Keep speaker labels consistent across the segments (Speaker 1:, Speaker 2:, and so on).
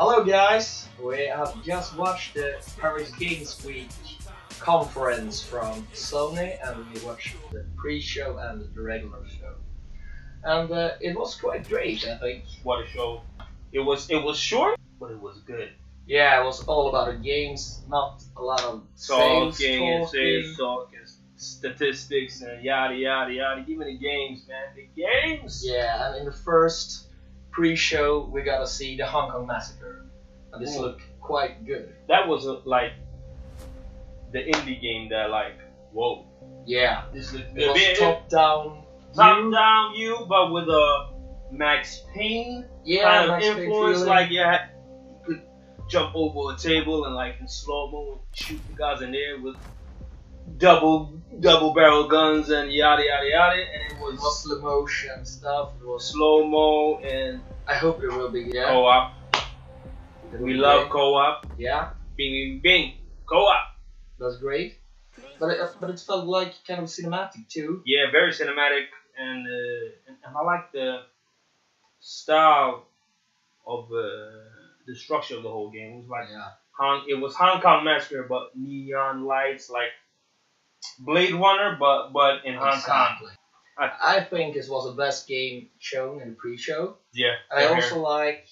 Speaker 1: Hello guys, we have just watched the Paris Games Week conference from Sony, and we watched the pre-show and the regular show. And it was quite great, I think.
Speaker 2: What a show! It was short, but it was good.
Speaker 1: Yeah, it was all about the games, not a lot of sales
Speaker 2: Talk and statistics and yada yada yada. Give me the games, man. The games.
Speaker 1: Yeah, and in the first pre-show we got to see the Hong Kong Massacre, and this looked quite good.
Speaker 2: That was like the indie game that whoa.
Speaker 1: Yeah,
Speaker 2: This looked
Speaker 1: it
Speaker 2: a
Speaker 1: was
Speaker 2: bit
Speaker 1: top-down
Speaker 2: view, but with a Max Payne
Speaker 1: kind
Speaker 2: of influence. You could jump over a table and in slow mo and shoot the guys in there with double barrel guns and yada yada yada, and it was
Speaker 1: slow motion stuff. It was
Speaker 2: slow mo, and
Speaker 1: I hope it will be
Speaker 2: co-op. We love co-op.
Speaker 1: Yeah,
Speaker 2: Bing bing bing, co-op.
Speaker 1: That's great. But it felt like kind of cinematic too.
Speaker 2: Yeah, very cinematic, and I like the style of the structure of the whole game. It was it was Hong Kong Massacre, but neon lights, like Blade Runner, but in Hong Kong.
Speaker 1: I think this was the best game shown in the pre-show.
Speaker 2: Yeah.
Speaker 1: And I also like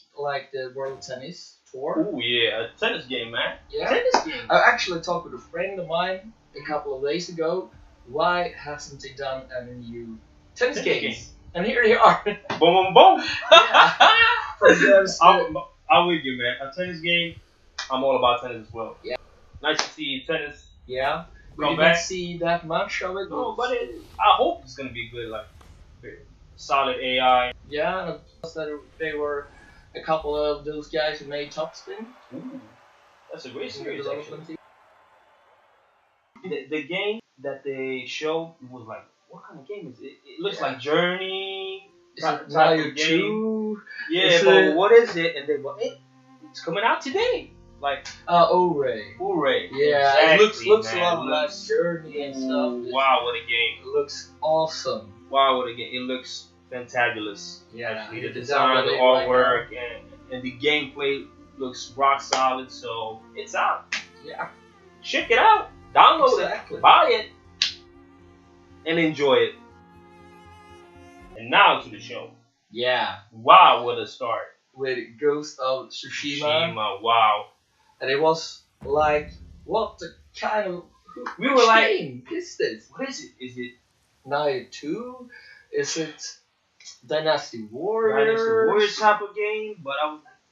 Speaker 1: the World Tennis Tour.
Speaker 2: Oh yeah, a tennis game, man.
Speaker 1: Yeah.
Speaker 2: Tennis game.
Speaker 1: I actually talked with a friend of mine a couple of days ago. Why hasn't he done any new tennis games? And here they are.
Speaker 2: Boom, boom, boom.
Speaker 1: Yeah.
Speaker 2: I'm with you, man. A tennis game. I'm all about tennis as well.
Speaker 1: Yeah.
Speaker 2: Nice to see tennis.
Speaker 1: Yeah. We
Speaker 2: Come
Speaker 1: didn't
Speaker 2: back.
Speaker 1: see that much of it.
Speaker 2: No, but I hope it's gonna be good. Solid AI.
Speaker 1: Yeah, and that there were a couple of those guys who made Top Spin.
Speaker 2: Ooh, that's a great
Speaker 1: in the
Speaker 2: series.
Speaker 1: development team.
Speaker 2: The game that they showed was what kind of game is it? It looks like Journey.
Speaker 1: Is it Mario 2?
Speaker 2: Yeah, but what is it? And they go, it's coming out today.
Speaker 1: Ore. Yeah,
Speaker 2: Exactly,
Speaker 1: it looks
Speaker 2: man.
Speaker 1: a lot like Journey and stuff.
Speaker 2: Wow, what a game.
Speaker 1: It looks awesome.
Speaker 2: Wow, what a game. It looks fantabulous.
Speaker 1: Yeah,
Speaker 2: Actually, the design, the artwork, and the gameplay looks rock solid, so it's out.
Speaker 1: Yeah.
Speaker 2: Check it out. Download
Speaker 1: Exactly.
Speaker 2: it. Buy it. And enjoy it. And now to the show.
Speaker 1: Yeah.
Speaker 2: What a start.
Speaker 1: With Ghost of Tsushima.
Speaker 2: Wow.
Speaker 1: And it was what the kind of...
Speaker 2: We were like,
Speaker 1: game is this?
Speaker 2: what is it? Is it
Speaker 1: Nioh 2? Is it Dynasty Warriors?
Speaker 2: Dynasty Warriors type of game? But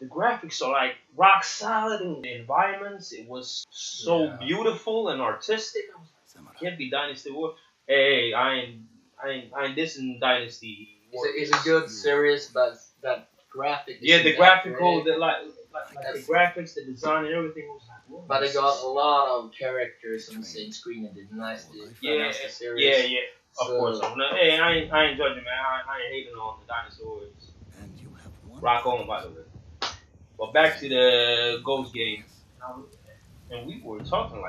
Speaker 2: the graphics are rock solid, and the environments, it was so beautiful and artistic. I was like, it can't be Dynasty Warriors. Hey, I ain't dissing Dynasty Warriors.
Speaker 1: It's a good series, but that graphic.
Speaker 2: Yeah, the graphical, the graphics, the design, and everything was whoa.
Speaker 1: But it got a lot of characters on the same screen and the Dynasty series.
Speaker 2: Yeah. Of course. Hey, I ain't judging, man. I ain't hating on the dinosaurs. Rock on, by the way. But back to the Ghost game. And we were talking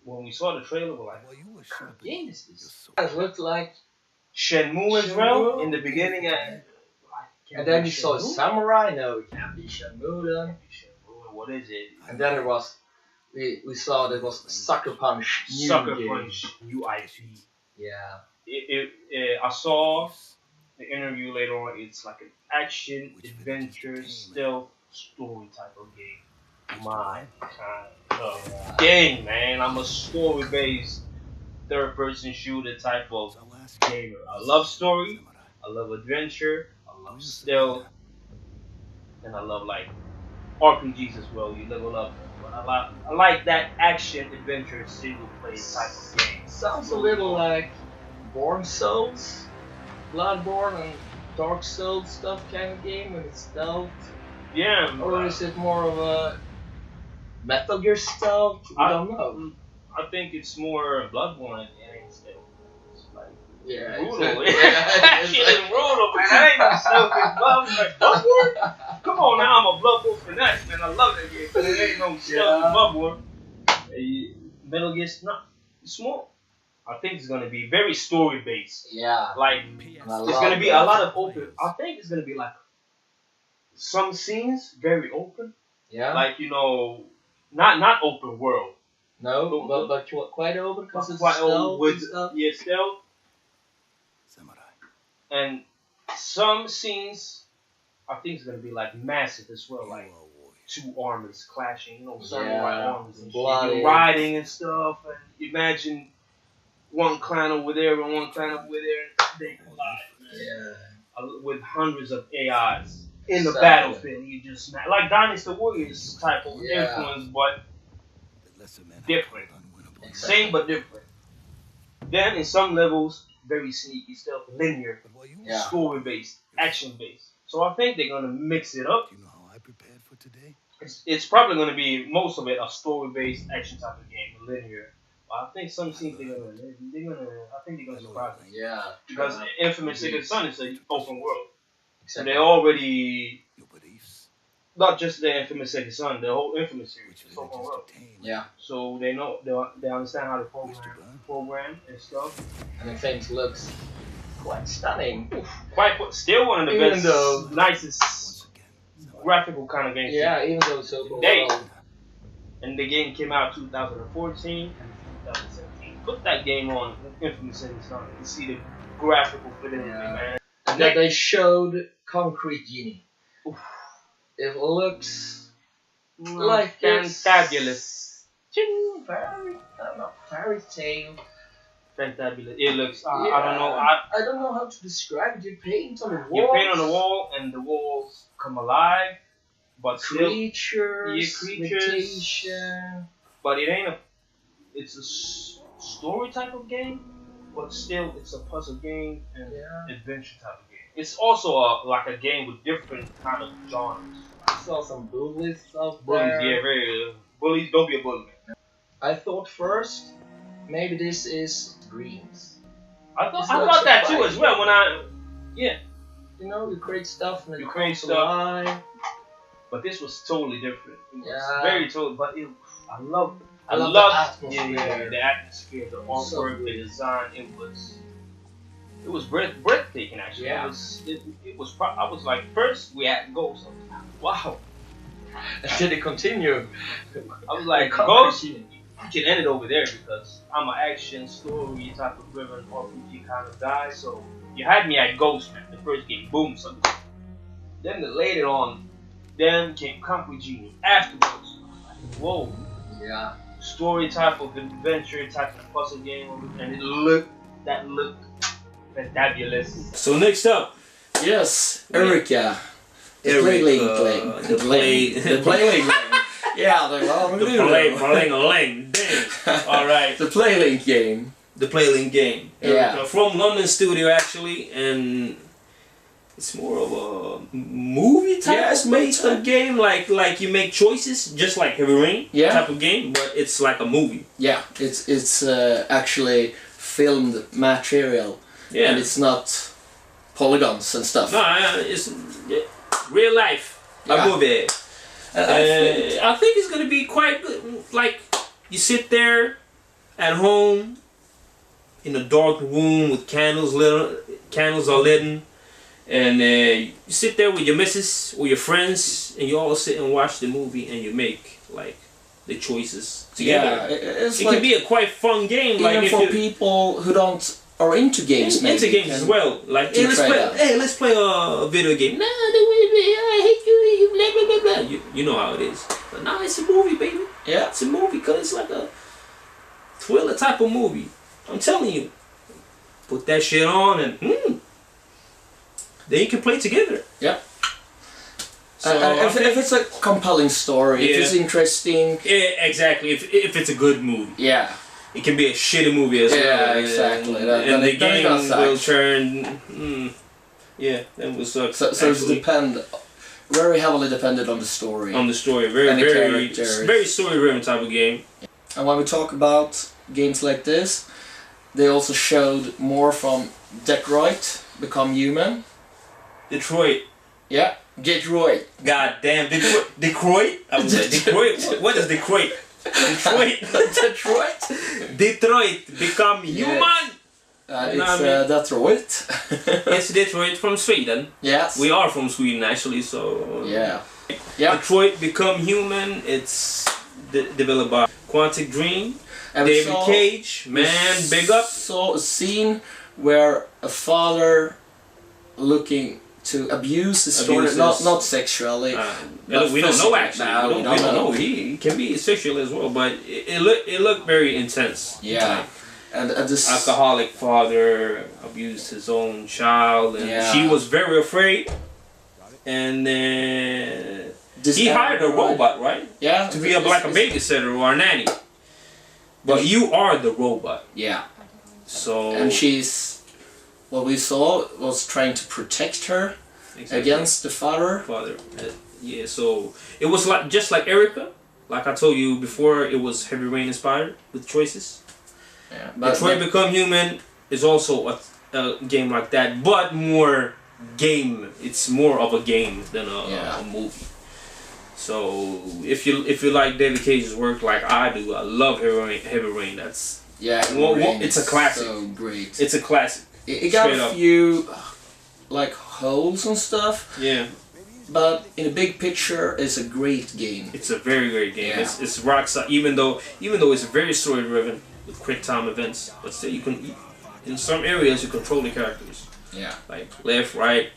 Speaker 2: when we saw the trailer, we're like, what kind of game is this?
Speaker 1: It looked like
Speaker 2: Shenmue as well in the beginning.
Speaker 1: And then you saw Samurai. No, it can't be Shenmue then.
Speaker 2: What is it?
Speaker 1: And then it was, we saw that it was Sucker Punch new
Speaker 2: Sucker
Speaker 1: game.
Speaker 2: Punch new IP.
Speaker 1: Yeah.
Speaker 2: I saw the interview later on. It's like an action, adventure, stealth, story type of game. My kind of game, man. I'm a story-based, third-person shooter type of gamer. I love story. I love adventure. I love stealth. And I love RPGs as well. You level up. But I like that action, adventure, single-player type of game.
Speaker 1: Sounds a little like Born Souls, Bloodborne and Dark Souls stuff kind of game when it's stealth.
Speaker 2: Yeah.
Speaker 1: Or is it more of a Metal Gear stealth? I don't know.
Speaker 2: I think it's more Bloodborne and stealth.
Speaker 1: Yeah,
Speaker 2: brutal. It's brutal, man. I ain't no stealth in Bloodborne. Come on now, I'm a Bloodborne finesse, man. I love that game. But it ain't no stealth in Bloodborne. Metal Gear, it's more. I think it's gonna be very story based.
Speaker 1: Yeah.
Speaker 2: It's gonna be a lot of open. I think it's gonna be some scenes very open,
Speaker 1: Yeah.
Speaker 2: like not open world.
Speaker 1: No, but quite open because it's
Speaker 2: Quite open
Speaker 1: stealth
Speaker 2: with
Speaker 1: and stuff.
Speaker 2: stealth, and some scenes I think it's gonna be like massive as well, like two armies clashing, samurai armies and shit.
Speaker 1: bloody.
Speaker 2: You're riding and stuff, and imagine one clan over there and one clan over there, and they collide.
Speaker 1: Yeah.
Speaker 2: With hundreds of AIs in the
Speaker 1: Exactly.
Speaker 2: battlefield. You just like Dynasty Warriors type of
Speaker 1: Yeah.
Speaker 2: influence, but different.
Speaker 1: Exactly.
Speaker 2: Same but different. Then in some levels, very sneaky stuff, linear,
Speaker 1: Yeah.
Speaker 2: story based, action based. So I think they're gonna mix it up. It's probably gonna be most of it a story based action type of game, linear. But I think some scenes they're gonna surprise us.
Speaker 1: Yeah.
Speaker 2: Because Infamous Second Son is an open world. So
Speaker 1: Exactly.
Speaker 2: they already, not just the Infamous Second Son, the whole Infamous series is open world.
Speaker 1: Yeah.
Speaker 2: So they know, they understand how to program and stuff.
Speaker 1: And the things looks quite stunning.
Speaker 2: Still one of the
Speaker 1: Even
Speaker 2: best,
Speaker 1: though-
Speaker 2: nicest graphical kind of games.
Speaker 1: Yeah, even though it's open
Speaker 2: They-
Speaker 1: world.
Speaker 2: And the game came out 2014 and 2017. Put that game on Infamous Second Son and see the graphical fidelity, man.
Speaker 1: And then they showed Concrete Genie. It looks like it's
Speaker 2: Fantabulous.
Speaker 1: fairy tale.
Speaker 2: Fantabulous. It looks, I
Speaker 1: Yeah.
Speaker 2: don't know.
Speaker 1: I don't know how to describe it. You paint on the walls.
Speaker 2: You paint on the wall and the walls come alive, but still,
Speaker 1: Creatures,
Speaker 2: creatures.
Speaker 1: vegetation.
Speaker 2: but it ain't it's a story type of game, but still it's a puzzle game and
Speaker 1: Yeah.
Speaker 2: adventure type of game. It's also like a game with different kind of genres.
Speaker 1: I saw some bullies out
Speaker 2: Bullies,
Speaker 1: there.
Speaker 2: yeah, very bullies. Don't be a bully, man.
Speaker 1: I thought first, maybe this is Dreams.
Speaker 2: I
Speaker 1: It's
Speaker 2: thought
Speaker 1: not
Speaker 2: that
Speaker 1: so
Speaker 2: too as well.
Speaker 1: You know, you create stuff and it
Speaker 2: You create
Speaker 1: comes
Speaker 2: stuff.
Speaker 1: alive.
Speaker 2: But this was totally different. It was
Speaker 1: Yeah.
Speaker 2: very totally. But I love
Speaker 1: I love the atmosphere.
Speaker 2: Yeah, the atmosphere, the artwork,
Speaker 1: So
Speaker 2: the
Speaker 1: good.
Speaker 2: design. It was breathtaking actually.
Speaker 1: Yeah.
Speaker 2: It was. I was like, first we had Ghost. I was like, wow.
Speaker 1: Did it continue?
Speaker 2: I was like,
Speaker 1: Concrete
Speaker 2: Ghost.
Speaker 1: Genie.
Speaker 2: You can end it over there because I'm an action story type of driven RPG kind of guy. So you had me at Ghost, man. The first game, boom, something. Then later on, then came Concrete Genie afterwards. Whoa.
Speaker 1: Yeah.
Speaker 2: Story type of adventure type of puzzle game, and it looked fantabulous.
Speaker 3: So next up,
Speaker 1: Yes, Erica. The Playlink game.
Speaker 3: the
Speaker 1: Playlink game. Yeah, the
Speaker 3: Bling. Dang. All right.
Speaker 1: The Playlink game.
Speaker 3: The Playlink game.
Speaker 1: Yeah.
Speaker 3: From London studio actually, and it's more of a movie type
Speaker 1: it's
Speaker 3: of based
Speaker 1: movie
Speaker 3: on game, like you make choices, just like Heavy Rain type of game, but it's like a movie.
Speaker 1: Yeah, it's actually filmed material.
Speaker 3: Yeah.
Speaker 1: And it's not polygons and stuff.
Speaker 3: No, it's real life.
Speaker 1: Yeah.
Speaker 3: A movie.
Speaker 1: And
Speaker 3: I think it's gonna be quite good. Like you sit there at home in a dark room with candles are lit, and you sit there with your missus or your friends, and you all sit and watch the movie, and you make like the choices together.
Speaker 1: yeah, it's
Speaker 3: It
Speaker 1: like
Speaker 3: can be a quite fun game. Like
Speaker 1: even
Speaker 3: if
Speaker 1: for
Speaker 3: you,
Speaker 1: people who are into games, maybe.
Speaker 3: into games as well. Like
Speaker 1: can
Speaker 3: let's
Speaker 1: try
Speaker 3: play.
Speaker 1: that.
Speaker 3: Hey, let's play a video game. Nah, I hate you. Blah blah blah blah. You know how it is. But nah, it's a movie, baby.
Speaker 1: Yeah.
Speaker 3: It's a movie because it's like a thriller type of movie. I'm telling you. Put that shit on and then you can play together.
Speaker 1: Yeah.
Speaker 3: So
Speaker 1: If it's a compelling story, if
Speaker 3: Yeah.
Speaker 1: it's interesting,
Speaker 3: yeah, exactly. If it's a good movie,
Speaker 1: yeah.
Speaker 3: it can be a shitty movie as well.
Speaker 1: Yeah, exactly.
Speaker 3: And the
Speaker 1: Then it
Speaker 3: game
Speaker 1: does suck.
Speaker 3: will turn. Yeah, that will suck.
Speaker 1: So it's
Speaker 3: actually.
Speaker 1: very heavily dependent on the story.
Speaker 3: On the story,
Speaker 1: And the
Speaker 3: very
Speaker 1: characters.
Speaker 3: story-driven type of game.
Speaker 1: And when we talk about games like this, they also showed more from Detroit, Become Human.
Speaker 3: Detroit.
Speaker 1: Yeah, Detroit.
Speaker 3: God damn, Detroit? I was like, Detroit? What is Detroit? Detroit.
Speaker 1: Detroit?
Speaker 3: Detroit, become
Speaker 1: Yeah.
Speaker 3: human. I mean,
Speaker 4: Detroit.
Speaker 3: it's Detroit from Sweden.
Speaker 4: Yes.
Speaker 3: We are from Sweden actually, so
Speaker 4: Yeah. Yeah.
Speaker 3: Detroit Become Human. It's developed by Quantic Dream.
Speaker 4: And we
Speaker 3: David
Speaker 4: saw-
Speaker 3: Cage, man, big up.
Speaker 4: Saw a scene where a father looking to abuse his daughter, not sexually. but
Speaker 3: We don't know
Speaker 4: physically.
Speaker 3: actually.
Speaker 4: No,
Speaker 3: we don't know. He can be sexual as well, but it looked very intense.
Speaker 4: Yeah.
Speaker 3: Like,
Speaker 4: And this
Speaker 3: alcoholic father abused his own child, and
Speaker 4: Yeah.
Speaker 3: she was very afraid. And then
Speaker 4: this
Speaker 3: he hired a
Speaker 4: android-
Speaker 3: robot, right?
Speaker 4: Yeah.
Speaker 3: To be like a babysitter or a nanny. But you are the robot,
Speaker 4: Yeah.
Speaker 3: so
Speaker 4: And she's, what we saw was trying to protect her
Speaker 3: Exactly.
Speaker 4: against the father.
Speaker 3: father. Yeah, so it was like just like Erica. Like I told you before, it was Heavy Rain inspired with choices.
Speaker 4: Yeah.
Speaker 3: Detroit Become Human is also a game like that, but more game. It's more of a game than a movie. So if you like David Cage's work like I do, I love Heavy Rain. That's it's a classic.
Speaker 4: So great.
Speaker 3: It's a classic.
Speaker 4: It got
Speaker 3: straight
Speaker 4: a
Speaker 3: up.
Speaker 4: few like holes and stuff,
Speaker 3: Yeah,
Speaker 4: but in a big picture, it's a great game.
Speaker 3: it's a very great game.
Speaker 4: Yeah.
Speaker 3: It's rock solid. Even though it's very story driven with quick time events, but still you can in some areas you control the characters.
Speaker 4: Yeah.
Speaker 3: Like left, right,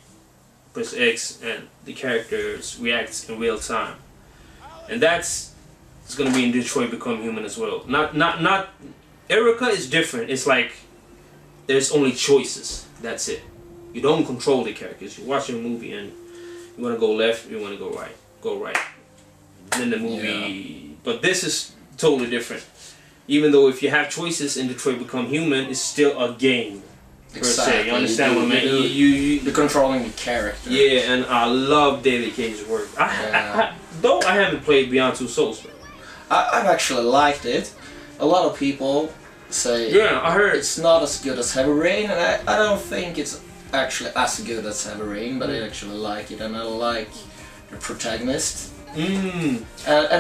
Speaker 3: press X, and the characters react in real time. And it's gonna be in Detroit Become Human as well. Not Erica is different. It's like there's only choices. That's it. You don't control the characters. You're watching a movie and you wanna go left, you wanna go right. Go right. And then the movie but this is totally different. Even though if you have choices in Detroit Become Human, it's still a game. Per se. You understand what I mean?
Speaker 4: You're controlling the character.
Speaker 3: Yeah, and I love David Cage's work. Though I haven't played Beyond Two Souls.
Speaker 4: I've actually liked it. A lot of people say
Speaker 3: I heard
Speaker 4: it's not as good as Heavy Rain, and I don't think it's actually as good as Heavy Rain, but I actually like it, and I like the protagonist and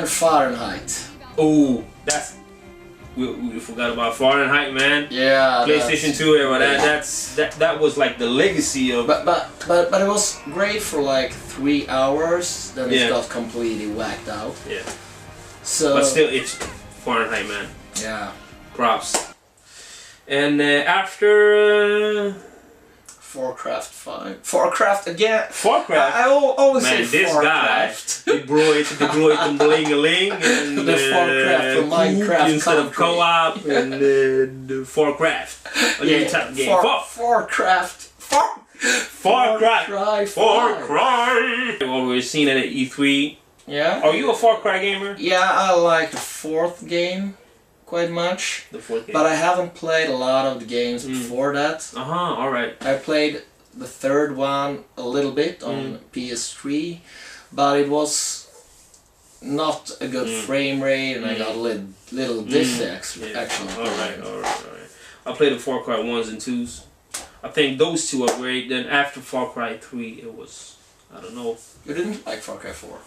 Speaker 4: Fahrenheit.
Speaker 3: Oh, that's we forgot about Fahrenheit, man.
Speaker 4: Yeah,
Speaker 3: PlayStation 2 era. That was like the legacy of.
Speaker 4: But it was great for like 3 hours. Then it got completely whacked out.
Speaker 3: Yeah.
Speaker 4: So.
Speaker 3: But still, it's Fahrenheit, man.
Speaker 4: Yeah.
Speaker 3: Props. And after.
Speaker 4: Warcraft 5. Warcraft again.
Speaker 3: Warcraft.
Speaker 4: I always
Speaker 3: man,
Speaker 4: say
Speaker 3: this
Speaker 4: Warcraft.
Speaker 3: guy, Detroit and bling-a-ling, and
Speaker 4: The Warcraft from Minecraft
Speaker 3: instead of
Speaker 4: country.
Speaker 3: co-op, and the Warcraft. Type of game.
Speaker 4: Warcraft.
Speaker 3: Far Cry.
Speaker 4: Cry.
Speaker 3: Far Cry. Well, we're seeing it at E3.
Speaker 4: Yeah.
Speaker 3: Are you a Far Cry gamer?
Speaker 4: Yeah, I like the 4th game quite much.
Speaker 3: The 4th game.
Speaker 4: But I haven't played a lot of the games before that.
Speaker 3: Alright.
Speaker 4: I played the 3rd one a little bit on PS3, but it was not a good frame rate, and I got a little dizzy actually.
Speaker 3: Alright. I played the Far Cry 1s and 2s. I think those two are great. Then after Far Cry 3, it was, I don't know.
Speaker 4: You didn't like Far Cry 4?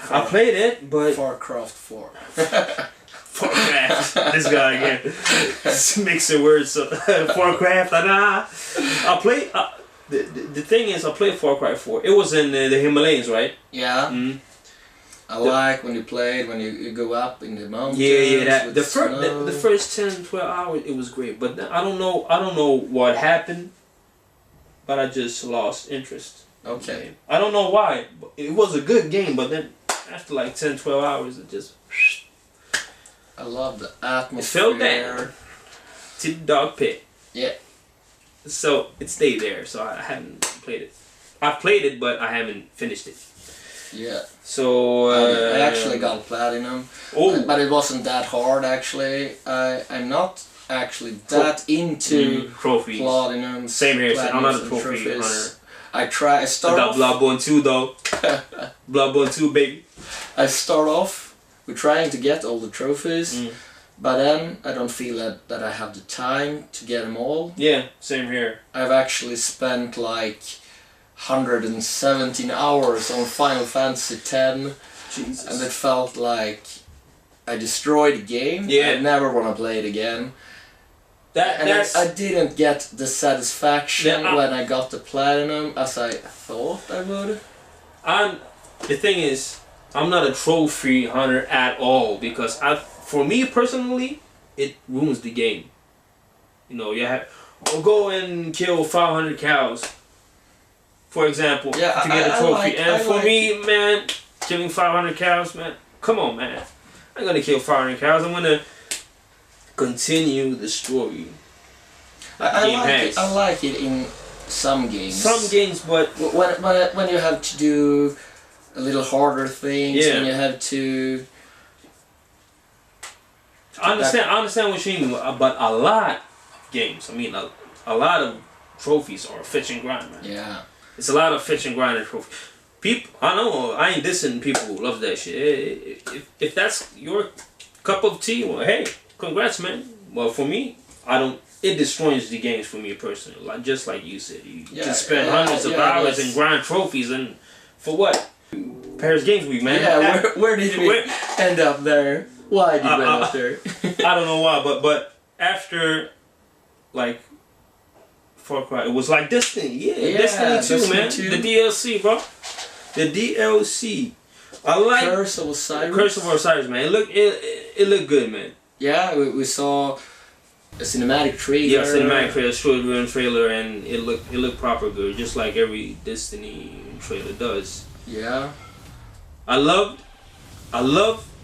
Speaker 3: I played it, but...
Speaker 4: Warcraft 4.
Speaker 3: Warcraft. This guy again. Mixing words. Warcraft. I played... the thing is, I played Far Cry 4. It was in the Himalayas, right?
Speaker 4: Yeah.
Speaker 3: Mm.
Speaker 4: I like when you go up in the mountains.
Speaker 3: Yeah.
Speaker 4: with
Speaker 3: The first 10, 12 hours, it was great. But then, I don't know what happened. But I just lost interest.
Speaker 4: Okay.
Speaker 3: I don't know why. It was a good game, but then after like 10, 12 hours, it just...
Speaker 4: I love the atmosphere.
Speaker 3: It fell down to the dog pit.
Speaker 4: Yeah.
Speaker 3: So it stayed there. So I haven't played it. I played it, but I haven't finished it.
Speaker 4: Yeah.
Speaker 3: So
Speaker 4: I actually got platinum.
Speaker 3: Oh.
Speaker 4: But it wasn't that hard actually. I'm not actually that into
Speaker 3: trophies.
Speaker 4: Platinum.
Speaker 3: Same here. I'm not a trophy hunter.
Speaker 4: I
Speaker 3: got Bloodborne 2 though. Bloodborne 2, baby.
Speaker 4: I start off with trying to get all the trophies, but then I don't feel that I have the time to get them all.
Speaker 3: Yeah, same here.
Speaker 4: I've actually spent like 117 hours on Final Fantasy X.
Speaker 3: Jesus.
Speaker 4: And it felt like I destroyed the game.
Speaker 3: Yeah.
Speaker 4: I never want to play it again.
Speaker 3: That's
Speaker 4: I didn't get the satisfaction
Speaker 3: Yeah,
Speaker 4: when I got the platinum as I thought I would.
Speaker 3: the thing is, I'm not a trophy hunter at all because for me personally, it ruins the game. You know, or go and kill 500 cows, for example,
Speaker 4: Yeah,
Speaker 3: to get a trophy. And for
Speaker 4: like
Speaker 3: me, man, killing 500 cows, man, come on, man. I'm gonna kill 500 cows. I'm gonna continue the story.
Speaker 4: I like it in some games.
Speaker 3: Some games, but
Speaker 4: when you have to do a little harder things,
Speaker 3: Yeah.
Speaker 4: when you have to.
Speaker 3: I understand what you mean, but a lot of games, I mean, a lot of trophies are fetch and grind, man.
Speaker 4: Yeah.
Speaker 3: It's a lot of fetch and grind and trophy. People, I know, I ain't dissing people who love that shit. If that's your cup of tea, well, hey, congrats, man. Well, for me, I don't. It destroys the games for me personally. Like just like you said, you can spend hundreds of hours and grind trophies, and for what? Paris Games Week, man.
Speaker 4: Yeah. Where did we end up there? Why did we end up there?
Speaker 3: I don't know why, but after like Far Cry, it was like Destiny. Yeah, Destiny 2, man.
Speaker 4: 2.
Speaker 3: The DLC, bro. The DLC. I like
Speaker 4: Curse of Osiris.
Speaker 3: Curse of Osiris, man. It looked good, man.
Speaker 4: Yeah, we saw a cinematic trailer.
Speaker 3: Yeah, cinematic trailer, short run trailer, and it looked proper good, just like every Destiny trailer does.
Speaker 4: Yeah.
Speaker 3: I love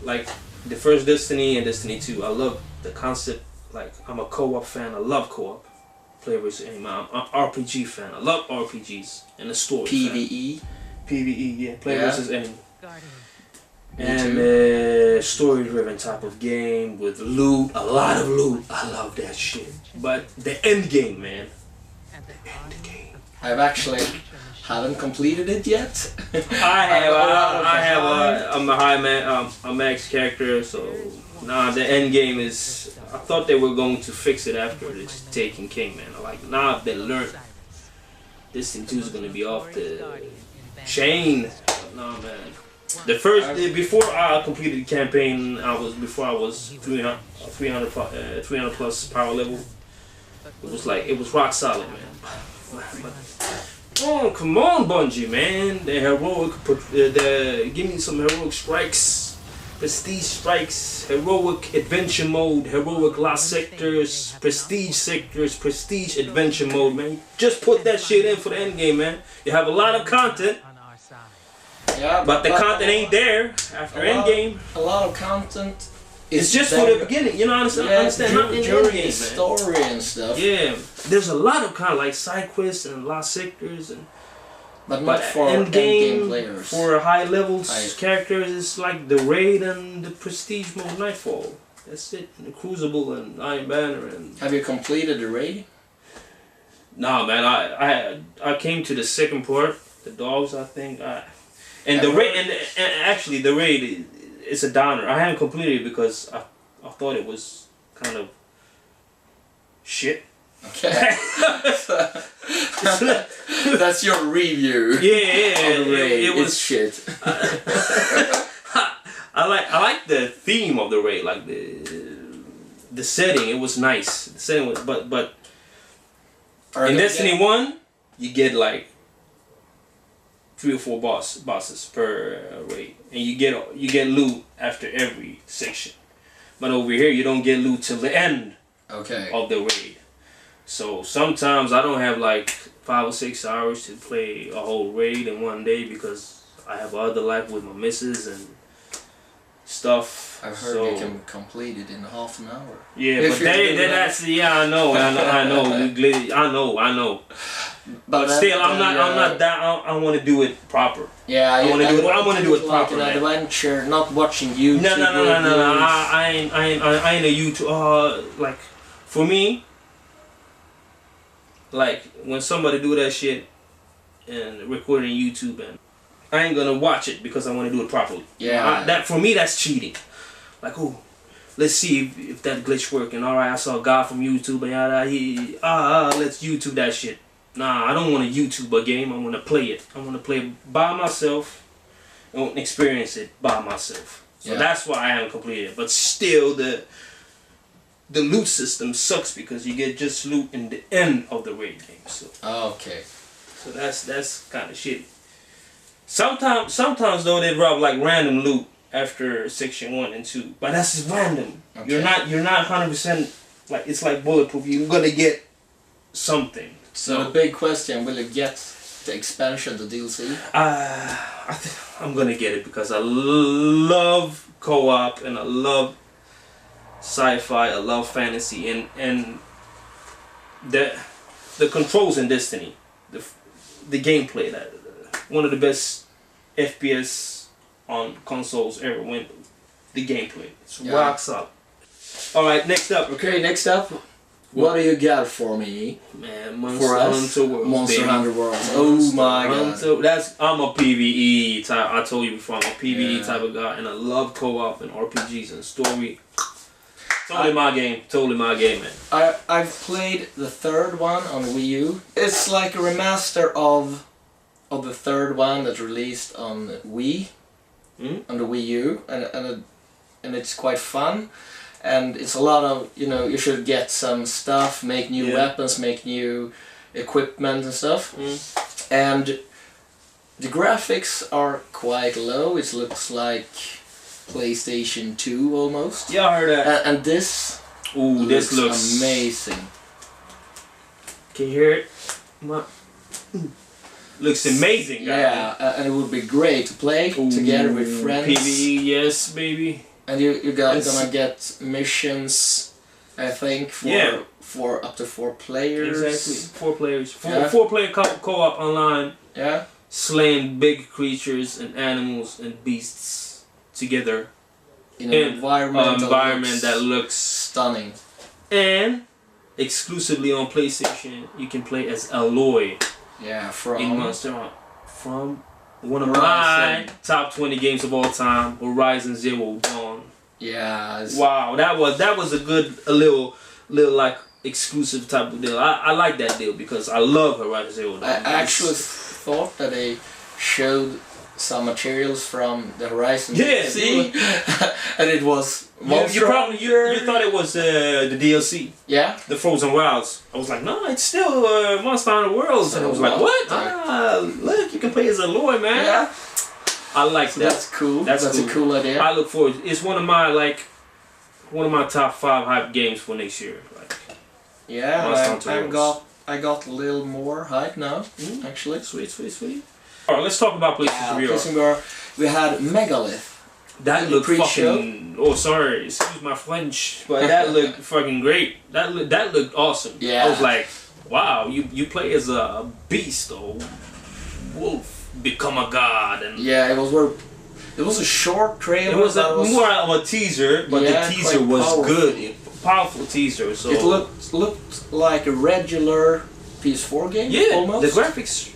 Speaker 3: like the first Destiny and Destiny 2. I love the concept. Like I'm a co-op fan. I love co-op. Play versus aim. I'm an RPG fan. I love RPGs and the story.
Speaker 4: PvE.
Speaker 3: Fan. PvE, yeah. Play
Speaker 4: Yeah.
Speaker 3: versus aim.
Speaker 4: Me
Speaker 3: And story-driven type of game with loot, a lot of loot. I love that shit. But the end game, man. The end game.
Speaker 4: I've actually haven't completed it yet.
Speaker 3: I'm a high man, a max character, so nah. The end game is. I thought they were going to fix it after this Taken King, man. Like nah, they learned. This thing too is gonna be off the chain. But nah, man. The first before I completed the campaign, I was 300 plus power level. It was rock solid, man. Oh, come on, Bungie, man. The heroic, give me some heroic strikes, prestige strikes, heroic adventure mode, heroic lost sectors, prestige adventure mode, man. Just put that shit in for the end game, man. You have a lot of content.
Speaker 4: Yeah,
Speaker 3: but the content ain't there after end game.
Speaker 4: A lot of content.
Speaker 3: It's just for the beginning, you know what I'm understand? Not in the end game, man.
Speaker 4: Story and stuff.
Speaker 3: Yeah, there's a lot of kind of like side quests and lost sectors and.
Speaker 4: But not for end game players.
Speaker 3: For high levels characters, it's like the raid and the prestige mode Nightfall. That's it. And the Crucible and Iron Banner and.
Speaker 4: Have you completed the raid?
Speaker 3: Nah, man. I came to the second part, the dogs. I think. And the raid and actually the raid is a downer. I haven't completed it because I thought it was kind of shit.
Speaker 4: Okay. That's your review.
Speaker 3: Yeah.
Speaker 4: Of the raid.
Speaker 3: It was
Speaker 4: it's shit.
Speaker 3: I like the theme of the raid, like the setting. It was nice. The setting was, but in Destiny 1, you get like 3 or 4 bosses per raid, and you get loot after every section. But over here, you don't get loot till the end of the raid. So sometimes I don't have like 5 or 6 hours to play a whole raid in one day because I have other life with my missus and stuff.
Speaker 4: I've heard you can complete it in half an hour.
Speaker 3: Yeah, but that's I know. But still, I'm not that. I want to do it proper.
Speaker 4: Yeah,
Speaker 3: I want to do it proper.
Speaker 4: Like an adventure, not watching YouTube.
Speaker 3: No. I ain't a YouTube. Like for me, like when somebody do that shit and record it on YouTube, and I ain't gonna watch it because I want to do it properly.
Speaker 4: Yeah.
Speaker 3: That for me, that's cheating. Like, oh, let's see if that glitch working. All right, I saw a guy from YouTube and let's YouTube that shit. Nah, I don't want to YouTube a game. I want to play it. I want to play it by myself and experience it by myself. So that's why I haven't completed it. But still, the the loot system sucks because you get just loot in the end of the raid game. So
Speaker 4: Okay.
Speaker 3: so that's kind of shitty. Sometimes though they drop like random loot after section 1 and 2, but that's just random.
Speaker 4: Okay.
Speaker 3: You're not 100% like it's like bulletproof. You're gonna get something.
Speaker 4: So the big question: will you get the expansion, the DLC?
Speaker 3: I'm gonna get it because I love co-op and I love sci-fi. I love fantasy and the controls in Destiny, the gameplay, that one of the best FPS on consoles ever. When the gameplay, it's rock solid. All right, next up.
Speaker 4: Okay, next up. What do you got for me?
Speaker 3: Man,
Speaker 4: For us?
Speaker 3: Monster World.
Speaker 4: Monster Hunter World. Oh my god.
Speaker 3: I'm a PvE type. I told you before, I'm a PvE type of guy, and I love co-op and RPGs and story. Totally my game. Totally my game, man.
Speaker 4: I've played the third one on Wii U. It's like a remaster of the third one that released on Wii, on the Wii U, and it's quite fun. And it's a lot of, you should get some stuff, make new weapons, make new equipment and stuff. And the graphics are quite low. It looks like PlayStation 2 almost.
Speaker 3: Yeah, I heard that.
Speaker 4: And this
Speaker 3: looks
Speaker 4: amazing.
Speaker 3: Can you hear it? Looks amazing, guys.
Speaker 4: Yeah, and it would be great to play together with friends.
Speaker 3: PvE, yes, baby.
Speaker 4: And you're gonna get missions, I think, for up to 4 players.
Speaker 3: Exactly, 4 players. 4
Speaker 4: Yeah.
Speaker 3: player co-op online.
Speaker 4: Yeah.
Speaker 3: Slaying big creatures and animals and beasts together
Speaker 4: In an environment
Speaker 3: that looks
Speaker 4: stunning.
Speaker 3: And exclusively on PlayStation, you can play as Aloy.
Speaker 4: Yeah, from
Speaker 3: in Monster Hunter. From one of
Speaker 4: Horizon.
Speaker 3: my top 20 games of all time, Horizon Zero Dawn.
Speaker 4: Yeah.
Speaker 3: Wow, that was a little like exclusive type of deal. I like that deal because I love Horizon Zero Dawn.
Speaker 4: I actually thought that they showed some materials from the Horizon DLC, and it was
Speaker 3: you thought it was the DLC.
Speaker 4: Yeah.
Speaker 3: The Frozen Wilds. I was like, no, it's still Monster Hunter Worlds. And I was like, what? Look, you can play as Aloy, man.
Speaker 4: Yeah.
Speaker 3: I like that.
Speaker 4: That's cool. That's
Speaker 3: cool.
Speaker 4: a cool idea.
Speaker 3: I look forward. It's one of my top 5 hype games for next year. Like,
Speaker 4: I got a little more hype now. Actually.
Speaker 3: Sweet. All right, let's talk about PlayStation VR.
Speaker 4: PlayStation VR. We had Megalith.
Speaker 3: That looked fucking. Oh, sorry, excuse my French, but that looked fucking great. That looked awesome.
Speaker 4: Yeah.
Speaker 3: I was like, wow, you play as a beast or wolf, become a god, and
Speaker 4: yeah, it was a short trailer.
Speaker 3: It was more of a teaser, but the teaser was good, powerful teaser. So
Speaker 4: it looked like a regular PS4 game.
Speaker 3: Yeah,
Speaker 4: almost.
Speaker 3: the graphics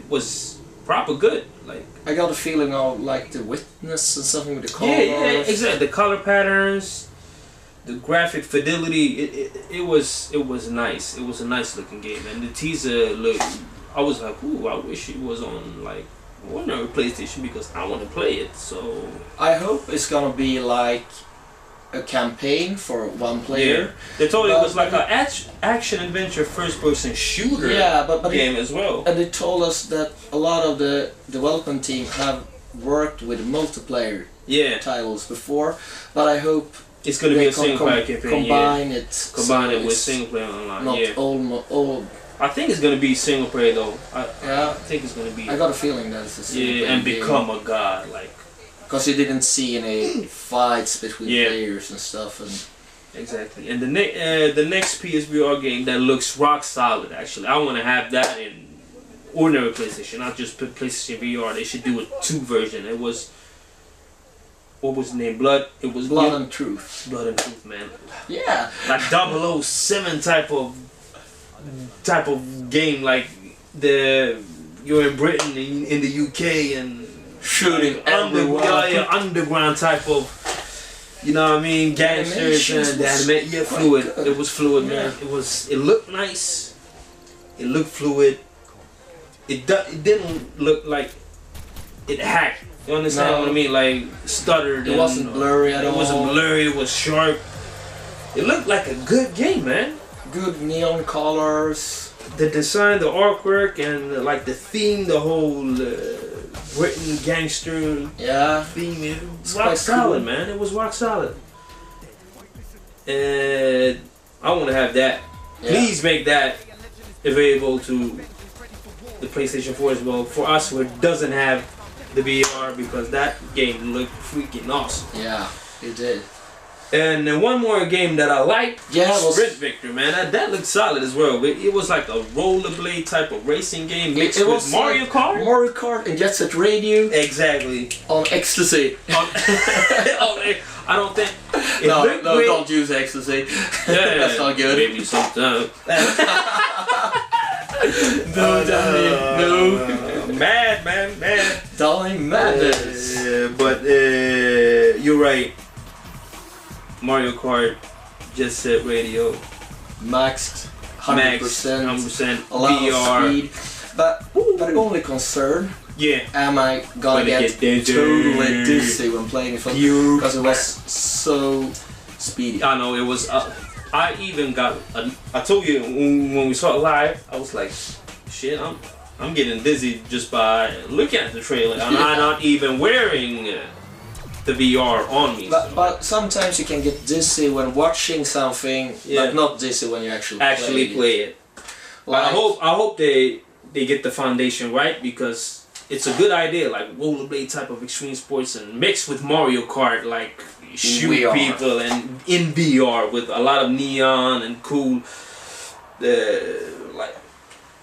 Speaker 3: was proper good. Like
Speaker 4: I got a feeling of like the Witness and something with the color.
Speaker 3: Yeah, exactly. The color patterns, the graphic fidelity. It was nice. It was a nice looking game, and the teaser looked. I was like, ooh, I wish it was on like ordinary PlayStation because I want to play it. So
Speaker 4: I hope it's gonna be like a campaign for one player.
Speaker 3: Yeah. They told it was like an action adventure first person shooter game as well.
Speaker 4: And they told us that a lot of the development team have worked with multiplayer titles before, but I hope
Speaker 3: it's going to be a single player campaign.
Speaker 4: Combine it
Speaker 3: with single player online.
Speaker 4: Not all.
Speaker 3: I think it's going to be single player though. I think it's going to be.
Speaker 4: I got a feeling that it's a single player
Speaker 3: and become a god like.
Speaker 4: Because you didn't see any fights between players and stuff, and
Speaker 3: exactly. And the next PSVR game that looks rock solid. Actually, I want to have that in ordinary PlayStation, not just PlayStation VR. They should do a 2 version. It was what was the name? Blood. It was
Speaker 4: Blood and Truth.
Speaker 3: Blood and Truth, man.
Speaker 4: Yeah.
Speaker 3: Like 007 type of game, like you're in Britain in the UK and.
Speaker 4: Shooting
Speaker 3: underground type of, you know what I mean, gangsters and the animation. Fluid. It was fluid, man. It looked nice. It looked fluid. It didn't look like it hacked. You understand what I mean? Like stuttered.
Speaker 4: It wasn't blurry at all.
Speaker 3: It wasn't blurry. It was sharp. It looked like a good game, man.
Speaker 4: Good neon colors.
Speaker 3: The design, the artwork, and like the theme, the whole Britain gangster
Speaker 4: Yeah.
Speaker 3: theme. It was
Speaker 4: It's
Speaker 3: rock
Speaker 4: quite
Speaker 3: solid,
Speaker 4: cool.
Speaker 3: man. It was rock solid. And I want to have that.
Speaker 4: Yeah.
Speaker 3: Please make that available to the PlayStation 4 as well. For us who doesn't have the VR, because that game looked freaking awesome.
Speaker 4: Yeah, it did.
Speaker 3: And then one more game that I like,
Speaker 4: Yeah, it was-
Speaker 3: Sprint Victor, man. That looked solid as well. It was like a rollerblade type of racing game mixed
Speaker 4: It
Speaker 3: with
Speaker 4: was
Speaker 3: Mario
Speaker 4: like
Speaker 3: Kart.
Speaker 4: Mario Kart and Jet Set Radio
Speaker 3: Exactly.
Speaker 4: on ecstasy.
Speaker 3: I don't think. It
Speaker 4: No,
Speaker 3: looked
Speaker 4: no,
Speaker 3: great.
Speaker 4: don't use ecstasy.
Speaker 3: Yeah,
Speaker 4: That's not good.
Speaker 3: Maybe sometime.
Speaker 4: No, Danny, no.
Speaker 3: Mad, man, mad.
Speaker 4: Darling madness.
Speaker 3: But you're right. Mario Kart, Jet Set Radio,
Speaker 4: Maxed
Speaker 3: max
Speaker 4: 100%.
Speaker 3: 100%,
Speaker 4: A lot
Speaker 3: VR.
Speaker 4: of speed. But the only concern,
Speaker 3: Yeah.
Speaker 4: am I gonna get
Speaker 3: dizzy.
Speaker 4: totally dizzy when playing it?
Speaker 3: You-
Speaker 4: Because it was so speedy.
Speaker 3: I know it was. I even got. I told you when we saw it live. I was like, shit. I'm getting dizzy just by looking at the trailer. I'm not even wearing the VR on me.
Speaker 4: But sometimes you can get dizzy when watching something,
Speaker 3: Yeah.
Speaker 4: but not dizzy when you actually
Speaker 3: play it.
Speaker 4: Like,
Speaker 3: I hope they get the foundation right, because it's a good idea, like rollerblade type of extreme sports and mixed with Mario Kart, like shoot
Speaker 4: VR.
Speaker 3: people and in VR with a lot of neon and cool,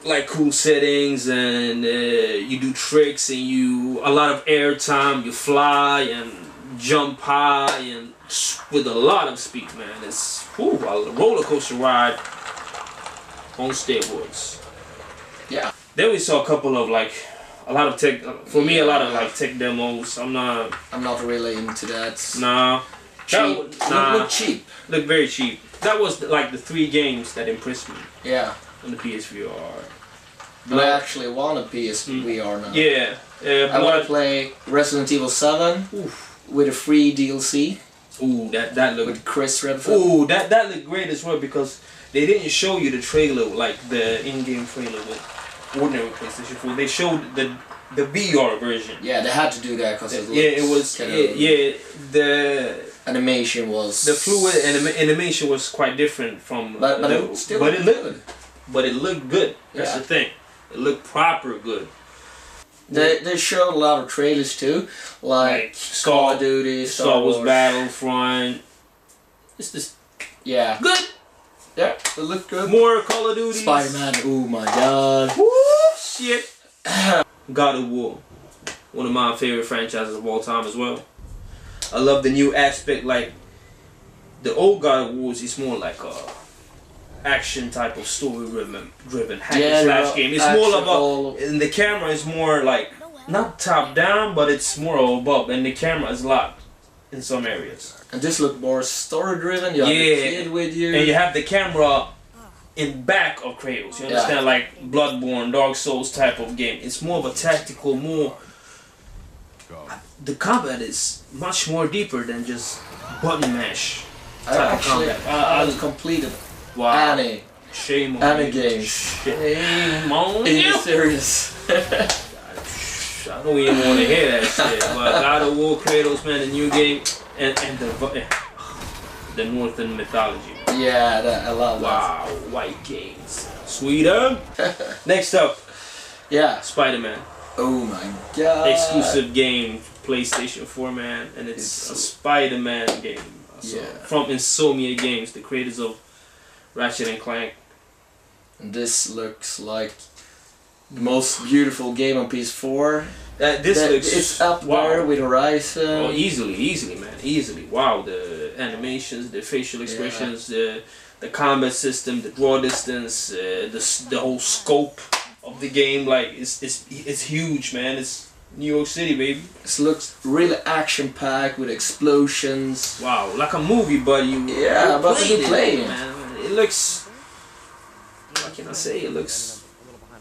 Speaker 3: like cool settings, and you do tricks and a lot of air time. You fly and jump high and with a lot of speed, man. It's a roller coaster ride on steroids.
Speaker 4: Yeah.
Speaker 3: Then we saw a couple of a lot of tech. For me, a lot of tech demos. I'm not
Speaker 4: really into that.
Speaker 3: nah.
Speaker 4: Cheap.
Speaker 3: Nah.
Speaker 4: Look cheap.
Speaker 3: Look very cheap. That was like the 3 games that impressed me
Speaker 4: Yeah.
Speaker 3: on the PSVR.
Speaker 4: But I actually want a PSVR now.
Speaker 3: Yeah.
Speaker 4: I want to play Resident Evil 7 with a free DLC
Speaker 3: Ooh, that looked.
Speaker 4: with Chris Redfield.
Speaker 3: Ooh, that looked great as well, because they didn't show you the trailer, like the in-game trailer with ordinary PlayStation 4. They showed the VR version.
Speaker 4: Yeah, they had to do that because
Speaker 3: It was the
Speaker 4: animation was
Speaker 3: fluid animation was quite different from
Speaker 4: but it
Speaker 3: it looked
Speaker 4: good.
Speaker 3: But it looked good. That's
Speaker 4: Yeah.
Speaker 3: the thing. It looked proper good.
Speaker 4: They showed a lot of trailers too, like Call of Duty,
Speaker 3: Star Wars
Speaker 4: Wars.
Speaker 3: Battlefront. It's just
Speaker 4: Yeah,
Speaker 3: good.
Speaker 4: yeah, it looked good.
Speaker 3: More Call of Duty.
Speaker 4: Spider-Man, oh my god.
Speaker 3: Woo, shit. God of War, one of my favorite franchises of all time as well. I love the new aspect. Like the old God of Wars is more like a action type of story driven hack and slash game. It's more about, and the camera is more like not top down, but it's more above, and the camera is locked in some areas.
Speaker 4: And this looked more story driven. You have a kid with you,
Speaker 3: and you have the camera in back of Kratos. You understand, like Bloodborne, Dark Souls type of game. It's more of a tactical, more. The combat is much more deeper than just button mash.
Speaker 4: I was completed
Speaker 3: Wow.
Speaker 4: any
Speaker 3: Shame on
Speaker 4: any
Speaker 3: you.
Speaker 4: games
Speaker 3: Shame on
Speaker 4: in
Speaker 3: you.
Speaker 4: the series.
Speaker 3: I don't even want to hear that shit. But God of War, Kratos, man, the new game, and the Northern mythology.
Speaker 4: Yeah, I love that.
Speaker 3: Wow, Vikings. Sweden. Next up,
Speaker 4: Yeah.
Speaker 3: Spider-Man.
Speaker 4: Oh my god.
Speaker 3: Exclusive game, PlayStation 4, man, and it's a Spider-Man game. So, from Insomnia Games, the creators of Ratchet and Clank.
Speaker 4: And this looks like the most beautiful game on PS4. It's up there with Horizon.
Speaker 3: Oh, easily, man, easily. Wow, the animations, the facial expressions, the combat system, the draw distance, the whole scope of the game, like it's huge, man. It's New York City, baby.
Speaker 4: It looks really action-packed with explosions.
Speaker 3: Wow, like a movie, but you
Speaker 4: play it,
Speaker 3: man. It looks. What can I say? It looks.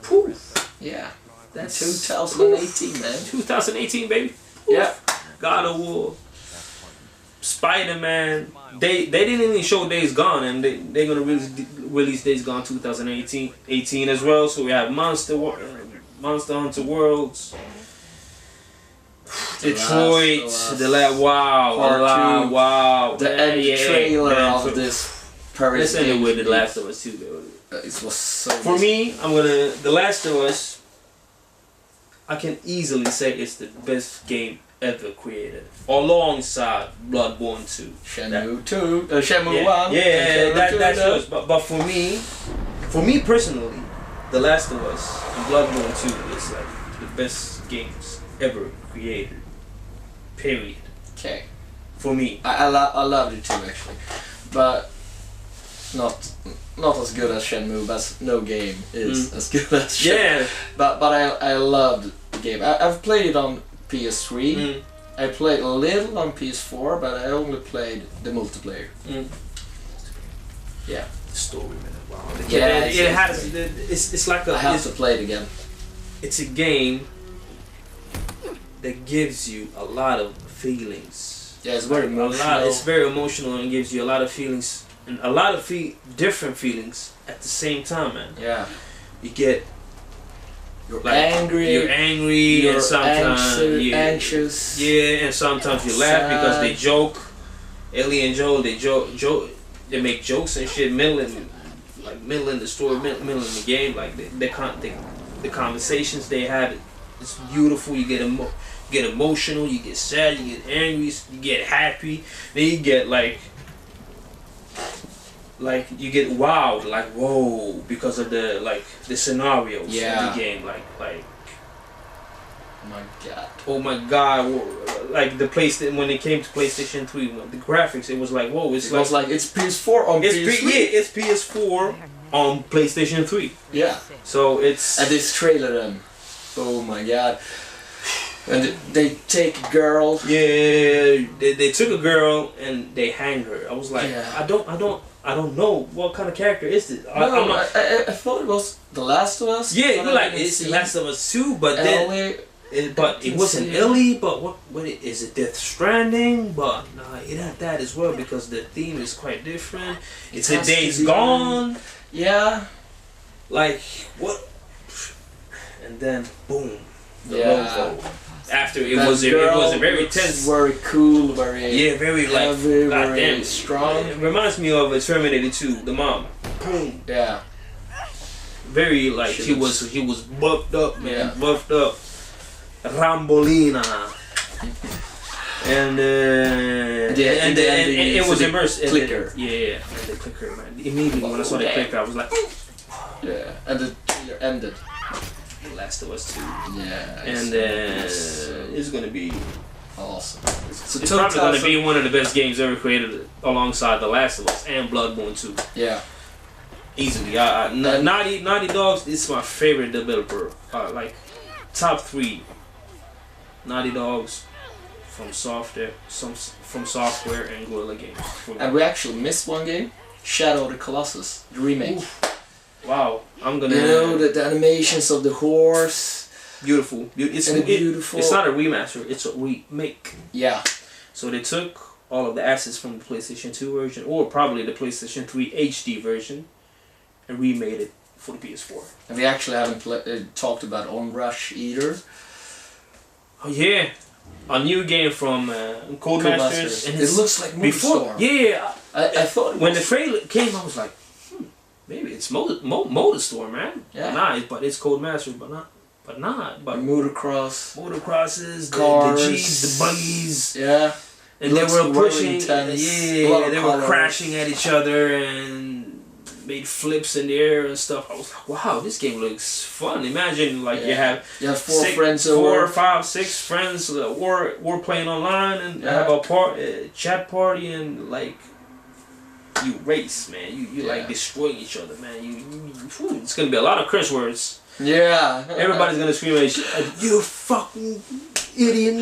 Speaker 3: Poof.
Speaker 4: Yeah.
Speaker 3: That's
Speaker 4: 2018, man.
Speaker 3: 2018, baby. Poof.
Speaker 4: Yeah.
Speaker 3: God of War. Spider-Man. They didn't even show Days Gone, and they're gonna release Days Gone 2018 as well. So we have Monster Hunter Worlds, Detroit, wow,
Speaker 4: the end trailer of this Paris.
Speaker 3: Let's end it with The Last of Us 2.
Speaker 4: It was so.
Speaker 3: For me, The Last of Us. I can easily say it's the best game ever created, alongside Bloodborne 2.
Speaker 4: Shenmue 2, Shenmue 1.
Speaker 3: Yeah, that shows. But for me personally, The Last of Us and Bloodborne 2 is like the best games ever created. Period.
Speaker 4: Okay.
Speaker 3: For me.
Speaker 4: I loved it too, actually, but not as good as Shenmue. But no game is as good as Shenmue.
Speaker 3: Yeah.
Speaker 4: But I loved the game. I've played it on PS3. I played a little on PS4, but I only played the multiplayer. Yeah.
Speaker 3: The story, man. Wow.
Speaker 4: Yeah,
Speaker 3: it's like
Speaker 4: I have to play it again.
Speaker 3: It's a game that gives you a lot of feelings.
Speaker 4: Yeah, it's very emotional.
Speaker 3: It's very emotional and gives you a lot of feelings and a lot of different feelings at the same time, man.
Speaker 4: Yeah.
Speaker 3: You get
Speaker 4: You're angry,
Speaker 3: and sometimes
Speaker 4: anxious.
Speaker 3: Yeah, and sometimes you laugh because they joke. Ellie and Joel, they joke. They make jokes and shit, middle in the story, middle in the game. Like the conversations they have, it's beautiful. You get emotional, you get sad, you get angry, you get happy. Then you get like you get wowed, like whoa, because of the scenarios of the game, like oh my god, like the PlayStation, when it came to PlayStation 3, the graphics, it was like whoa,
Speaker 4: it's PS4 on PS3.
Speaker 3: It's PS4 on PlayStation 3.
Speaker 4: Yeah.
Speaker 3: So it's
Speaker 4: and this trailer then, oh my god. And they take a girl.
Speaker 3: Yeah, they took a girl and they hang her. I was like,
Speaker 4: yeah.
Speaker 3: I don't know what kind of character is this.
Speaker 4: I thought it was The Last of Us.
Speaker 3: Yeah, like it's The Last of Us 2, but
Speaker 4: Ellie,
Speaker 3: it wasn't Ellie. But what is it? Death Stranding? But nah, it had that as well because the theme is quite different. It's a Days Gone.
Speaker 4: Yeah.
Speaker 3: Like what? And then boom, the logo. After it was a very tense,
Speaker 4: very cool, very
Speaker 3: very like
Speaker 4: heavy, very
Speaker 3: damn,
Speaker 4: strong.
Speaker 3: It reminds me of Terminator 2, the mom. Boom.
Speaker 4: Yeah.
Speaker 3: Very like he was buffed up, man, buffed up. Rambolina. And it was immersed.
Speaker 4: Clicker.
Speaker 3: And the clicker, man. Immediately when I saw the clicker, I was like,
Speaker 4: yeah. And the trailer ended.
Speaker 3: The Last of Us 2.
Speaker 4: Yeah.
Speaker 3: And it's gonna be
Speaker 4: awesome.
Speaker 3: It's probably gonna be one of the best games ever created, alongside The Last of Us and Bloodborne 2.
Speaker 4: Yeah.
Speaker 3: Easily. Naughty Dogs is my favorite developer. Like top 3. Naughty Dogs from Software and Guerrilla Games.
Speaker 4: And we actually missed one game, Shadow of the Colossus, the remake.
Speaker 3: Oof. Wow, I'm gonna.
Speaker 4: You know the animations of the horse.
Speaker 3: Beautiful. It's beautiful. It's not a remaster. It's a remake.
Speaker 4: Yeah.
Speaker 3: So they took all of the assets from the PlayStation 2 version, or probably the PlayStation 3 HD version, and remade it for the PS4.
Speaker 4: And we actually haven't talked about Onrush either.
Speaker 3: Oh yeah, a new game from Codemasters. And
Speaker 4: it looks like MotorStorm.
Speaker 3: Yeah,
Speaker 4: I thought
Speaker 3: when the trailer came, I was like, maybe it's MotorStorm, man.
Speaker 4: Yeah.
Speaker 3: Nah, but it's Codemasters, but motocrosses, the Jeeps, the buggies.
Speaker 4: Yeah.
Speaker 3: And they were pushing.
Speaker 4: Yeah,
Speaker 3: they were crashing at each other and made flips in the air and stuff. I was like, wow, this game looks fun. Imagine like you have 4, 5, 6 friends we're playing online and have a chat party and like you race, man. You like destroying each other, man. It's gonna be a lot of curse words.
Speaker 4: Yeah.
Speaker 3: Everybody's gonna scream at you fucking idiot.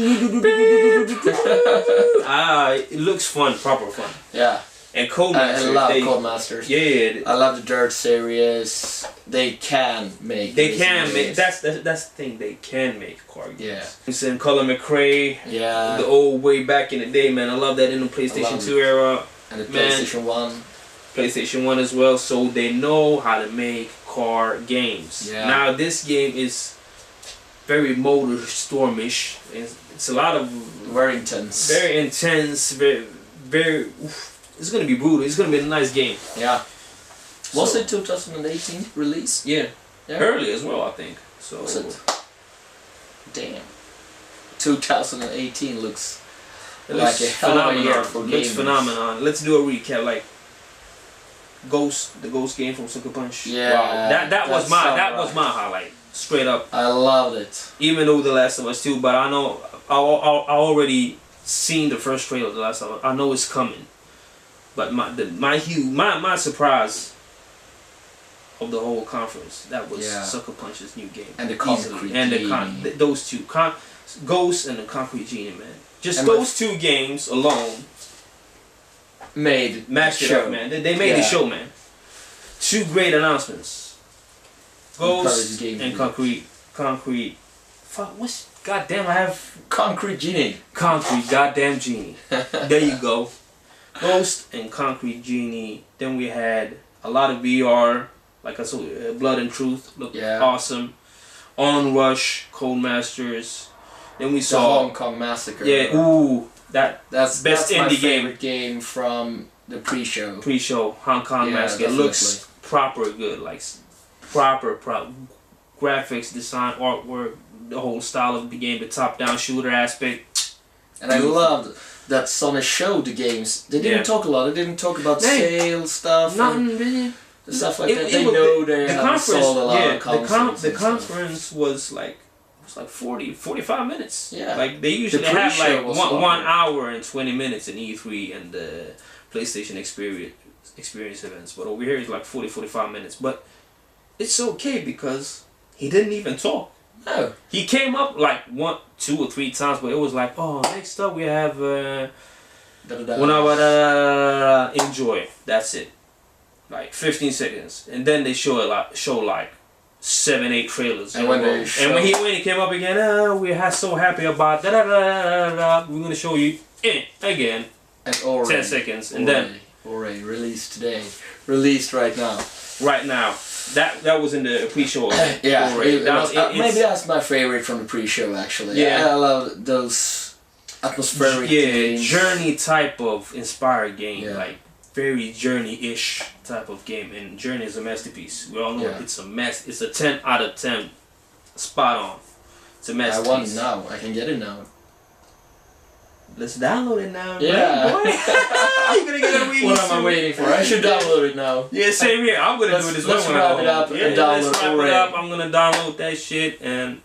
Speaker 3: It looks fun, proper fun.
Speaker 4: Yeah.
Speaker 3: And
Speaker 4: I
Speaker 3: Codemasters.
Speaker 4: love Codemasters.
Speaker 3: Yeah.
Speaker 4: I love the Dirt series. They can make.
Speaker 3: They
Speaker 4: racing
Speaker 3: can make.
Speaker 4: games.
Speaker 3: That's the thing. They can make car games.
Speaker 4: Yeah.
Speaker 3: It's in Colin McRae.
Speaker 4: Yeah.
Speaker 3: The old way back in the day, man. I love that in the PlayStation 2 era.
Speaker 4: And the
Speaker 3: Man.
Speaker 4: PlayStation 1.
Speaker 3: PlayStation 1 as well. So they know how to make car games.
Speaker 4: Yeah.
Speaker 3: Now this game is very motor stormish. It's a lot of
Speaker 4: Very intense.
Speaker 3: very intense. Very. It's gonna be brutal. It's gonna be a nice game.
Speaker 4: Yeah. Was
Speaker 3: So-
Speaker 4: it 2018 release?
Speaker 3: Yeah.
Speaker 4: Yeah.
Speaker 3: Early as well, I think. So.
Speaker 4: Was it? Damn. 2018 looks
Speaker 3: It
Speaker 4: like
Speaker 3: looks
Speaker 4: a hell of a year for
Speaker 3: Looks
Speaker 4: gamers.
Speaker 3: phenomenon. Let's do a recap. Like Ghost, the Ghost game from Sucker Punch.
Speaker 4: Yeah,
Speaker 3: Wow. That was
Speaker 4: that's
Speaker 3: my
Speaker 4: so
Speaker 3: that was
Speaker 4: right.
Speaker 3: my highlight. Straight up.
Speaker 4: I loved it.
Speaker 3: Even though The Last of Us 2, but I know I already seen the first trailer of The Last of Us. I know it's coming. But my surprise of the whole conference, that was
Speaker 4: Yeah.
Speaker 3: Sucker Punch's new game.
Speaker 4: And the
Speaker 3: Easily.
Speaker 4: Concrete
Speaker 3: And
Speaker 4: Genie.
Speaker 3: those two, Ghost and the Concrete Genie, man. Just
Speaker 4: And
Speaker 3: those two games alone
Speaker 4: Made
Speaker 3: matched it
Speaker 4: show.
Speaker 3: up, man. They made the
Speaker 4: Yeah.
Speaker 3: show, man. Two great announcements. Ghost
Speaker 4: Game.
Speaker 3: and Concrete. Fuck, what's goddamn? I have
Speaker 4: Concrete Genie.
Speaker 3: Concrete goddamn Genie. There you go. Ghost and Concrete Genie. Then we had a lot of VR, like I saw, Blood and Truth looked
Speaker 4: Yeah.
Speaker 3: awesome. Onrush, Codemasters. Then we
Speaker 4: The
Speaker 3: saw,
Speaker 4: Hong Kong Massacre.
Speaker 3: yeah, ooh, that
Speaker 4: That's
Speaker 3: best
Speaker 4: my
Speaker 3: indie game.
Speaker 4: favorite game from the pre-show.
Speaker 3: Pre-show Hong Kong
Speaker 4: Yeah,
Speaker 3: Massacre. It
Speaker 4: definitely.
Speaker 3: looks proper good, like proper graphics, design, artwork, the whole style of the game, the top-down shooter aspect.
Speaker 4: And I loved that Sonys showed the games. They didn't
Speaker 3: Yeah.
Speaker 4: talk a lot. They didn't talk about
Speaker 3: Hey,
Speaker 4: sales stuff.
Speaker 3: Nothing
Speaker 4: And
Speaker 3: really.
Speaker 4: stuff like that.
Speaker 3: It
Speaker 4: They
Speaker 3: was-
Speaker 4: know they
Speaker 3: the
Speaker 4: have
Speaker 3: conference,
Speaker 4: sold a lot
Speaker 3: yeah,
Speaker 4: of consoles.
Speaker 3: the
Speaker 4: and stuff.
Speaker 3: conference was like 45 minutes.
Speaker 4: Yeah.
Speaker 3: Like they usually
Speaker 4: The
Speaker 3: have
Speaker 4: pre-show
Speaker 3: like
Speaker 4: was
Speaker 3: 1
Speaker 4: longer.
Speaker 3: hour and 20 minutes in E3 and the PlayStation experience events, but over here it's like 45 minutes. But it's okay because he didn't even talk.
Speaker 4: No.
Speaker 3: He came up like 1, 2 or 3 times, but it was like, oh, next up we have enjoy. That's it. Like 15 seconds, and then they show like 7, 8 trailers.
Speaker 4: And
Speaker 3: in a
Speaker 4: when
Speaker 3: row.
Speaker 4: they show-
Speaker 3: when he came up again, we're so happy about da da da da da. We're gonna show you again.
Speaker 4: And Ori.
Speaker 3: 10 seconds, and then
Speaker 4: Ori released today. Released right now.
Speaker 3: right now, that was in the pre-show.
Speaker 4: Yeah,
Speaker 3: already.
Speaker 4: it
Speaker 3: That
Speaker 4: was,
Speaker 3: it's-
Speaker 4: maybe that's my favorite from the pre-show actually.
Speaker 3: Yeah.
Speaker 4: I love those atmospheric
Speaker 3: yeah,
Speaker 4: games.
Speaker 3: journey type of inspired game,
Speaker 4: Yeah.
Speaker 3: like very journey-ish type of game, and Journey is a masterpiece. We all know
Speaker 4: Yeah.
Speaker 3: it's a mess. It's a 10 out of 10, spot on. It's a
Speaker 4: I
Speaker 3: masterpiece.
Speaker 4: want it now. I can get it now.
Speaker 3: Let's download it now.
Speaker 4: Yeah.
Speaker 3: Boy. You're gonna get a Wii
Speaker 4: What am I
Speaker 3: soon.
Speaker 4: waiting for? I should download it now.
Speaker 3: Yeah, same here. I'm gonna do it as well.
Speaker 4: Let's
Speaker 3: when I
Speaker 4: wrap
Speaker 3: go
Speaker 4: it up
Speaker 3: home.
Speaker 4: and
Speaker 3: Yeah,
Speaker 4: download
Speaker 3: let's wrap
Speaker 4: already.
Speaker 3: it up. I'm gonna download that shit and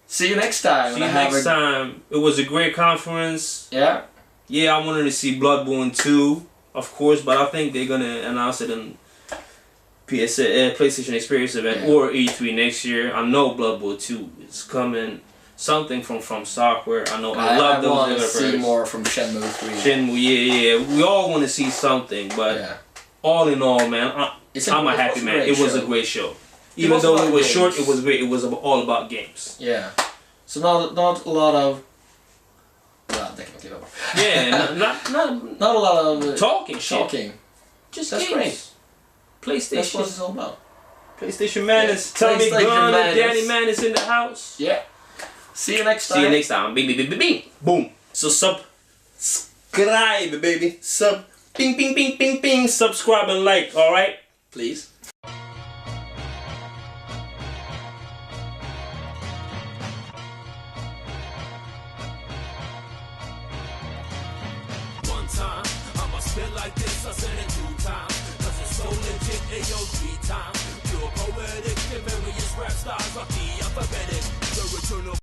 Speaker 4: See you next time.
Speaker 3: see you
Speaker 4: I have
Speaker 3: next time. It was a great conference.
Speaker 4: Yeah.
Speaker 3: Yeah, I wanted to see Bloodborne 2, of course, but I think they're gonna announce it in PlayStation Experience event
Speaker 4: Yeah.
Speaker 3: or E3 next year. I know Bloodborne 2 is coming. Something from Software. I know. I love
Speaker 4: I
Speaker 3: those
Speaker 4: want to
Speaker 3: developers.
Speaker 4: see more from Shenmue 3.
Speaker 3: Shenmue, yeah. We all want to see something, but
Speaker 4: Yeah.
Speaker 3: all in all, man, I'm a
Speaker 4: it
Speaker 3: happy
Speaker 4: was
Speaker 3: man.
Speaker 4: great
Speaker 3: It was
Speaker 4: show.
Speaker 3: a great show.
Speaker 4: It
Speaker 3: Even
Speaker 4: was
Speaker 3: though
Speaker 4: about
Speaker 3: it was
Speaker 4: games.
Speaker 3: short, it was great. It was all about games.
Speaker 4: Yeah. So not a lot of. Well, definitely not.
Speaker 3: Yeah,
Speaker 4: Not a lot of
Speaker 3: talking shit.
Speaker 4: talking.
Speaker 3: Just
Speaker 4: That's
Speaker 3: games.
Speaker 4: great. That's what
Speaker 3: PlayStation.
Speaker 4: it's all about.
Speaker 3: PlayStation Madness.
Speaker 4: Yeah.
Speaker 3: Tommy
Speaker 4: PlayStation
Speaker 3: Gunn and
Speaker 4: Madness.
Speaker 3: Danny Madness in the house.
Speaker 4: Yeah. See you next time.
Speaker 3: See you next time. Bing, bing, bing, bing, bing. Boom. So subscribe, baby. Bing, bing, bing, bing, bing. Subscribe and like. All right.
Speaker 4: Please.
Speaker 5: One time, I'ma spit like this, I said it 2 times. Cause it's so legit, ayo, 3 times. Pure poetic, the various rap styles of the alphabetic. The return of